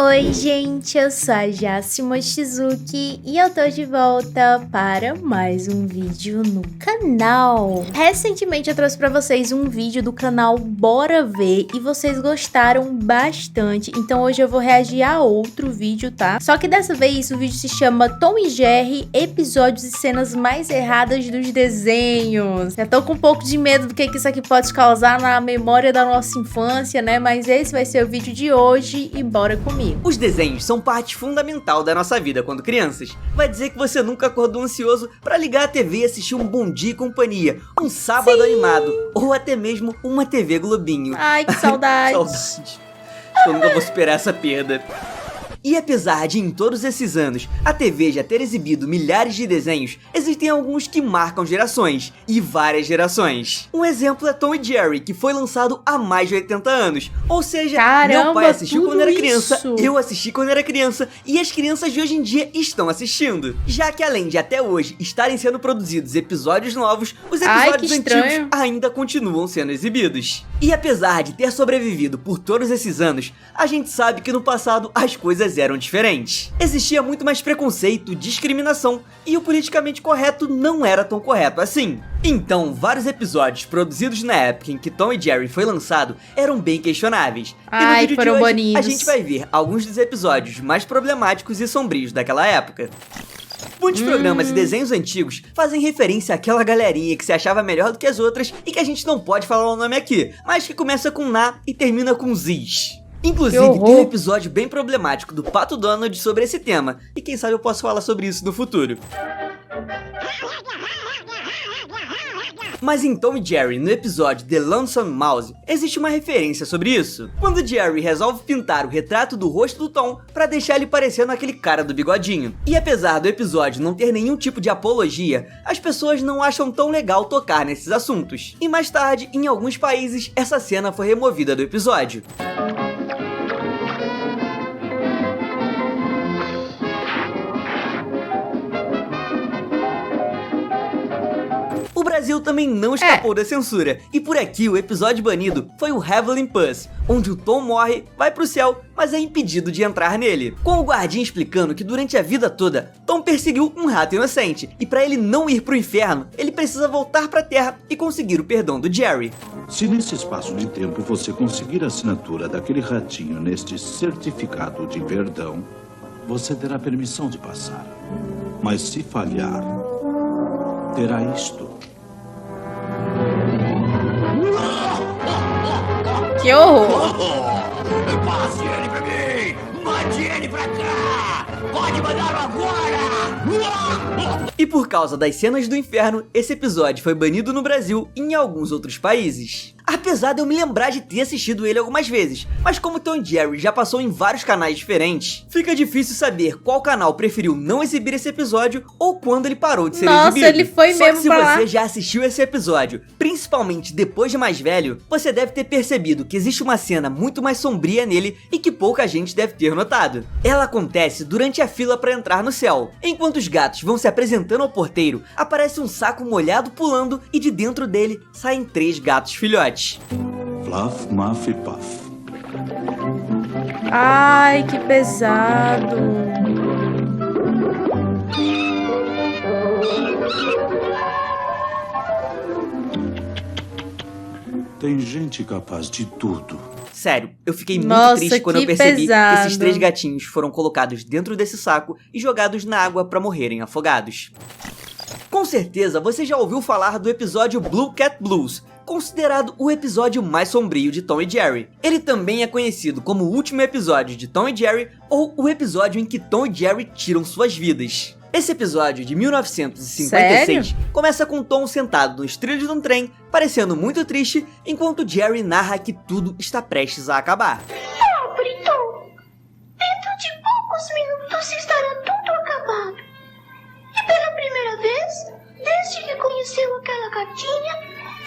Oi gente, eu sou a Jassi Mochizuki e eu tô de volta para mais um vídeo no canal. Recentemente eu trouxe pra vocês um vídeo do canal Bora Ver e vocês gostaram bastante, então hoje eu vou reagir a outro vídeo, tá? Só que dessa vez o vídeo se chama Tom e Jerry, episódios e cenas mais erradas dos desenhos. Eu tô com um pouco de medo do que isso aqui pode causar na memória da nossa infância, né? Mas esse vai ser o vídeo de hoje e bora comigo. Os desenhos são parte fundamental da nossa vida quando crianças. Vai dizer que você nunca acordou ansioso pra ligar a TV e assistir um Bom Dia e Companhia, um sábado animado, ou até mesmo uma TV Globinho. Ai, que saudade. Saudade. Acho que eu nunca vou superar essa perda. E apesar de em todos esses anos a TV já ter exibido milhares de desenhos, existem alguns que marcam gerações, e várias gerações. Um exemplo é Tom e Jerry, que foi lançado há mais de 80 anos. Ou seja, caramba, meu pai assistiu quando era criança, isso. eu assisti quando era criança, e as crianças de hoje em dia estão assistindo. Já que além de até hoje estarem sendo produzidos episódios novos, os episódios antigos ainda continuam sendo exibidos. E apesar de ter sobrevivido por todos esses anos, a gente sabe que no passado as coisas eram diferentes. Existia muito mais preconceito, discriminação, e o politicamente correto não era tão correto assim. Então, vários episódios produzidos na época em que Tom e Jerry foi lançado eram bem questionáveis. E no vídeo de hoje, a gente vai ver alguns dos episódios mais problemáticos e sombrios daquela época. Muitos programas e desenhos antigos fazem referência àquela galerinha que se achava melhor do que as outras e que a gente não pode falar o nome aqui, mas que começa com Na e termina com Ziz. Inclusive, tem um episódio bem problemático do Pato Donald sobre esse tema, e quem sabe eu posso falar sobre isso no futuro. Mas em Tom e Jerry, no episódio The Lonesome Mouse, existe uma referência sobre isso. Quando Jerry resolve pintar o retrato do rosto do Tom pra deixar ele parecendo aquele cara do bigodinho. E apesar do episódio não ter nenhum tipo de apologia, as pessoas não acham tão legal tocar nesses assuntos. E mais tarde, em alguns países, essa cena foi removida do episódio. O Brasil também não escapou da censura, e por aqui o episódio banido foi o Heavenly Puss, onde o Tom morre, vai pro céu, mas é impedido de entrar nele. Com o guardinha explicando que durante a vida toda, Tom perseguiu um rato inocente, e pra ele não ir pro inferno, ele precisa voltar pra terra e conseguir o perdão do Jerry. Se nesse espaço de tempo você conseguir a assinatura daquele ratinho neste certificado de perdão, você terá permissão de passar. Mas se falhar, terá isto. Que horror! Passe ele pra mim! Mande ele pra cá! Pode mandá-lo agora! E por causa das cenas do inferno, esse episódio foi banido no Brasil e em alguns outros países. Apesar de eu me lembrar de ter assistido ele algumas vezes, mas como Tom e Jerry já passou em vários canais diferentes, fica difícil saber qual canal preferiu não exibir esse episódio ou quando ele parou de ser exibido. Nossa, ele foi Só mesmo que se pra lá. você já assistiu esse episódio, principalmente depois de mais velho, você deve ter percebido que existe uma cena muito mais sombria nele e que pouca gente deve ter notado. Ela acontece durante a fila para entrar no céu. Enquanto os gatos vão se apresentando ao porteiro, aparece um saco molhado pulando e de dentro dele saem 3 gatos filhotes. Fluff, Muff e Puff. Ai, que pesado. Tem gente capaz de tudo. Sério, eu fiquei muito Nossa, triste quando que eu percebi pesado. que esses 3 gatinhos foram colocados dentro desse saco e jogados na água para morrerem afogados. Com certeza você já ouviu falar do episódio Blue Cat Blues, considerado o episódio mais sombrio de Tom e Jerry. Ele também é conhecido como o último episódio de Tom e Jerry ou o episódio em que Tom e Jerry tiram suas vidas. Esse episódio de 1956 começa com Tom sentado nos trilhos de um trem, parecendo muito triste, enquanto Jerry narra que tudo está prestes a acabar. Pobre Tom! Dentro de poucos minutos estará tudo acabado. E pela primeira vez, desde que conheceu aquela gatinha,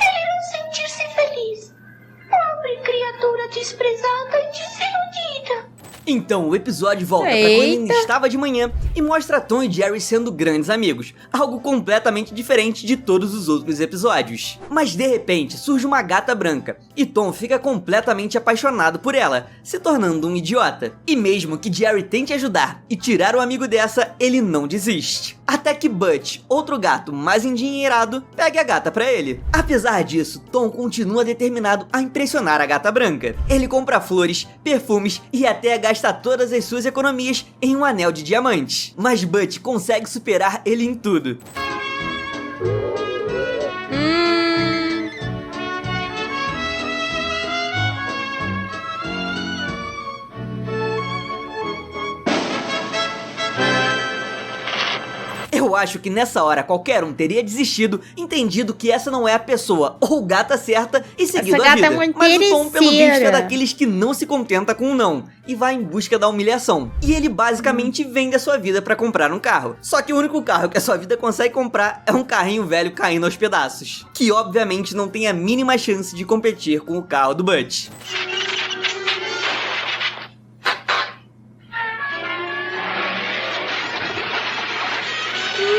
ele irá sentir-se feliz. Pobre criatura desprezada e desiludida. Então o episódio volta pra quando ainda estava de manhã e mostra Tom e Jerry sendo grandes amigos, algo completamente diferente de todos os outros episódios. Mas de repente surge uma gata branca e Tom fica completamente apaixonado por ela, se tornando um idiota. E mesmo que Jerry tente ajudar e tirar o amigo dessa, ele não desiste. Até que Butch, outro gato mais endinheirado, pegue a gata pra ele. Apesar disso, Tom continua determinado a impressionar a gata branca. Ele compra flores, perfumes e até gasta todas as suas economias em um anel de diamantes. Mas Butch consegue superar ele em tudo. Eu acho que nessa hora qualquer um teria desistido, entendido que essa não é a pessoa ou gata certa e seguido a vida. É muito Mas o Tom, pelo visto, é daqueles que não se contenta com um não e vai em busca da humilhação. E ele basicamente vende a sua vida pra comprar um carro. Só que o único carro que a sua vida consegue comprar é um carrinho velho caindo aos pedaços, que obviamente não tem a mínima chance de competir com o carro do Butch.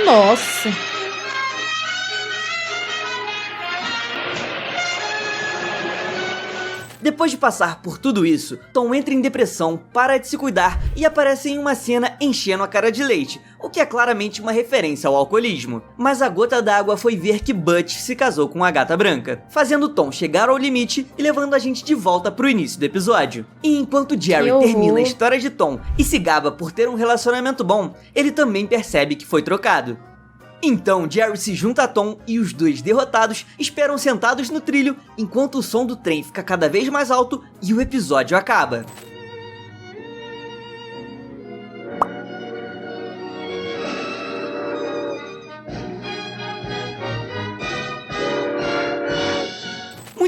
Nossa! Depois de passar por tudo isso, Tom entra em depressão, para de se cuidar e aparece em uma cena enchendo a cara de leite, o que é claramente uma referência ao alcoolismo. Mas a gota d'água foi ver que Butch se casou com a gata branca, fazendo Tom chegar ao limite e levando a gente de volta pro início do episódio. E enquanto Jerry termina a história de Tom e se gaba por ter um relacionamento bom, ele também percebe que foi trocado. Então Jerry se junta a Tom e os dois derrotados esperam sentados no trilho enquanto o som do trem fica cada vez mais alto e o episódio acaba.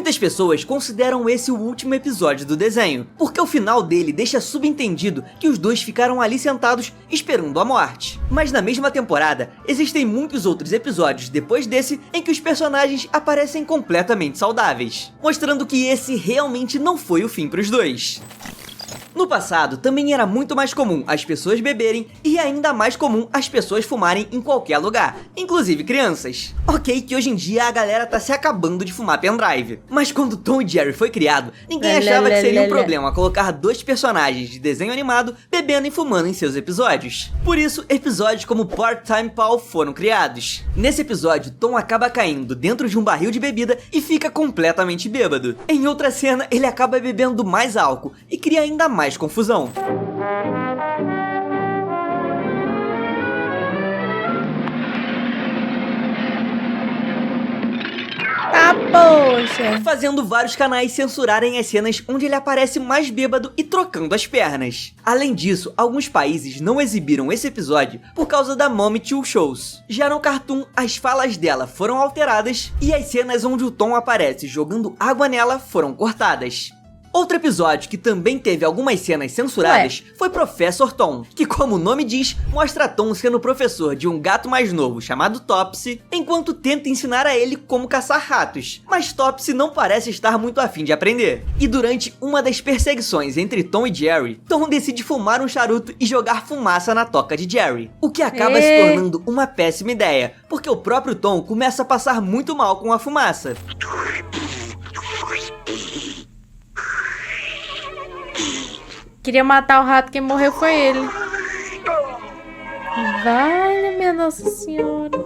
Muitas pessoas consideram esse o último episódio do desenho, porque o final dele deixa subentendido que os dois ficaram ali sentados esperando a morte. Mas na mesma temporada, existem muitos outros episódios depois desse em que os personagens aparecem completamente saudáveis, mostrando que esse realmente não foi o fim para os dois. No passado, também era muito mais comum as pessoas beberem e ainda mais comum as pessoas fumarem em qualquer lugar, inclusive crianças. Ok que hoje em dia a galera tá se acabando de fumar pendrive, mas quando Tom e Jerry foi criado, ninguém achava que seria um problema colocar dois personagens de desenho animado bebendo e fumando em seus episódios. Por isso, episódios como Part-Time Pal foram criados. Nesse episódio, Tom acaba caindo dentro de um barril de bebida e fica completamente bêbado. Em outra cena, ele acaba bebendo mais álcool e cria ainda mais confusão. Ah, poxa! Fazendo vários canais censurarem as cenas onde ele aparece mais bêbado e trocando as pernas. Além disso, alguns países não exibiram esse episódio por causa da Mommy Two Shows. Já no Cartoon, as falas dela foram alteradas e as cenas onde o Tom aparece jogando água nela foram cortadas. Outro episódio que também teve algumas cenas censuradas foi Professor Tom, que, como o nome diz, mostra Tom sendo professor de um gato mais novo chamado Topsy, enquanto tenta ensinar a ele como caçar ratos. Mas Topsy não parece estar muito afim de aprender. E durante uma das perseguições entre Tom e Jerry, Tom decide fumar um charuto e jogar fumaça na toca de Jerry, o que acaba se tornando uma péssima ideia, porque o próprio Tom começa a passar muito mal com a fumaça. Queria matar o rato, quem morreu foi ele. Vale, minha Nossa Senhora.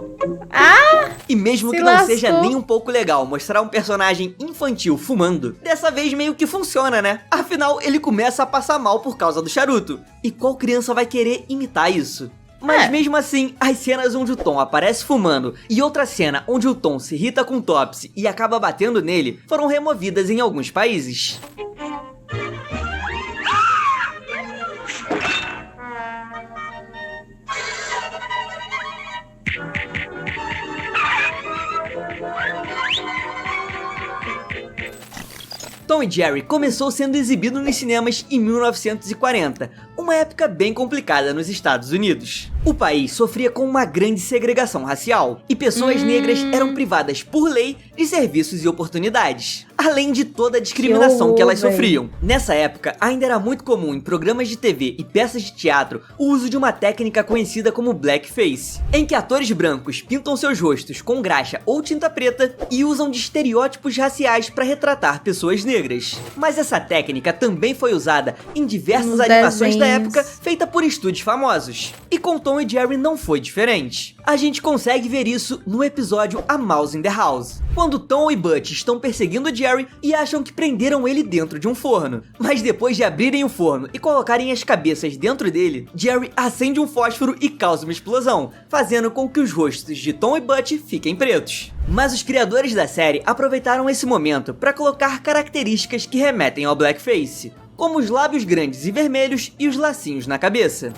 Ah! E mesmo que não seja nem um pouco legal mostrar um personagem infantil fumando, dessa vez meio que funciona, né? Afinal, ele começa a passar mal por causa do charuto. E qual criança vai querer imitar isso? Mas mesmo assim, as cenas onde o Tom aparece fumando e outra cena onde o Tom se irrita com o Topsy e acaba batendo nele foram removidas em alguns países. Tom e Jerry começou sendo exibido nos cinemas em 1940, uma época bem complicada nos Estados Unidos. O país sofria com uma grande segregação racial, e pessoas negras eram privadas por lei de serviços e oportunidades, além de toda a discriminação que elas sofriam. Nessa época, ainda era muito comum em programas de TV e peças de teatro o uso de uma técnica conhecida como blackface, em que atores brancos pintam seus rostos com graxa ou tinta preta e usam de estereótipos raciais para retratar pessoas negras. Mas essa técnica também foi usada em diversas animações da época, feita por estúdios famosos. E com Tom e Jerry não foi diferente. A gente consegue ver isso no episódio A Mouse in the House, quando Tom e Butch estão perseguindo Jerry e acham que prenderam ele dentro de um forno. Mas depois de abrirem o forno e colocarem as cabeças dentro dele, Jerry acende um fósforo e causa uma explosão, fazendo com que os rostos de Tom e Butch fiquem pretos. Mas os criadores da série aproveitaram esse momento para colocar características que remetem ao blackface, como os lábios grandes e vermelhos e os lacinhos na cabeça.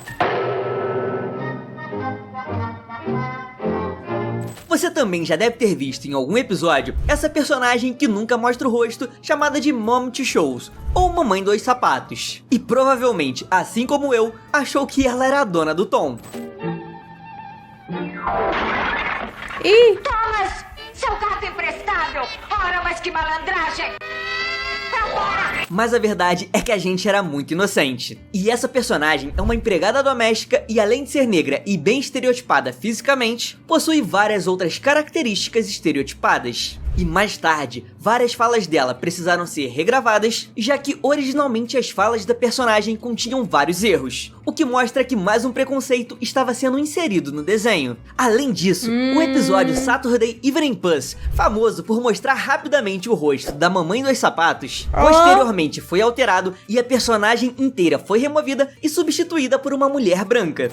Você também já deve ter visto em algum episódio essa personagem que nunca mostra o rosto, chamada de Mom Two Shoes, ou Mamãe Dois Sapatos. E provavelmente, assim como eu, achou que ela era a dona do Tom. Thomas! Seu gato emprestado! Ora, mas que malandragem! Mas a verdade é que a gente era muito inocente. E essa personagem é uma empregada doméstica e, além de ser negra e bem estereotipada fisicamente, possui várias outras características estereotipadas. E mais tarde, várias falas dela precisaram ser regravadas, já que originalmente as falas da personagem continham vários erros, o que mostra que mais um preconceito estava sendo inserido no desenho. Além disso, o episódio Saturday Evening Puss, famoso por mostrar rapidamente o rosto da Mamãe Dois Sapatos, posteriormente foi alterado e a personagem inteira foi removida e substituída por uma mulher branca.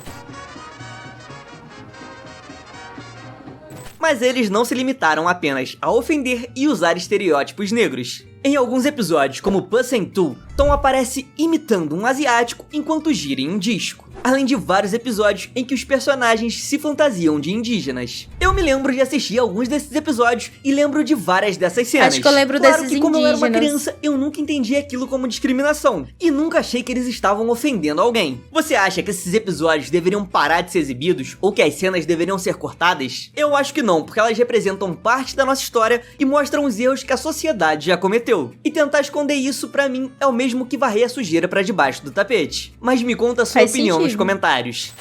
Mas eles não se limitaram apenas a ofender e usar estereótipos negros. Em alguns episódios, como Puss in Two, Tom aparece imitando um asiático enquanto gira em um disco, além de vários episódios em que os personagens se fantasiam de indígenas. Eu me lembro de assistir alguns desses episódios e lembro de várias dessas cenas. Acho que eu lembro claro desses que como indígenas. eu era uma criança, eu nunca entendi aquilo como discriminação e nunca achei que eles estavam ofendendo alguém. Você acha que esses episódios deveriam parar de ser exibidos ou que as cenas deveriam ser cortadas? Eu acho que não, porque elas representam parte da nossa história e mostram os erros que a sociedade já cometeu. E tentar esconder isso, pra mim, é o mesmo que varrer a sujeira pra debaixo do tapete. Mas me conta a sua opinião nos comentários.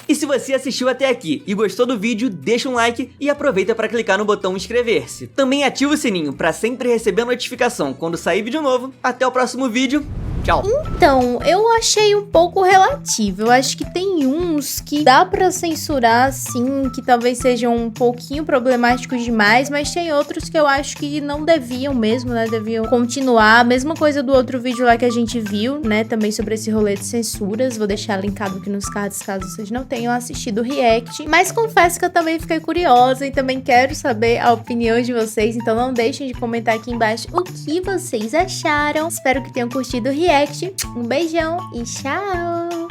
E se você assistiu até aqui e gostou do vídeo, deixa um like e aproveita para clicar no botão inscrever-se. Também ativa o sininho para sempre receber a notificação quando sair vídeo novo. Até o próximo vídeo. Tchau. Então, eu achei um pouco relativo. Eu acho que tem uns que dá pra censurar, sim, que talvez sejam um pouquinho problemáticos demais, mas tem outros que eu acho que não deviam mesmo, né? Deviam continuar. A mesma coisa do outro vídeo lá que a gente viu, né? Também sobre esse rolê de censuras. Vou deixar linkado aqui nos cards caso vocês não tenham assistido o react. Mas confesso que eu também fiquei curiosa e também quero saber a opinião de vocês. Então não deixem de comentar aqui embaixo o que vocês acharam. Espero que tenham curtido o react. Um beijão e tchau!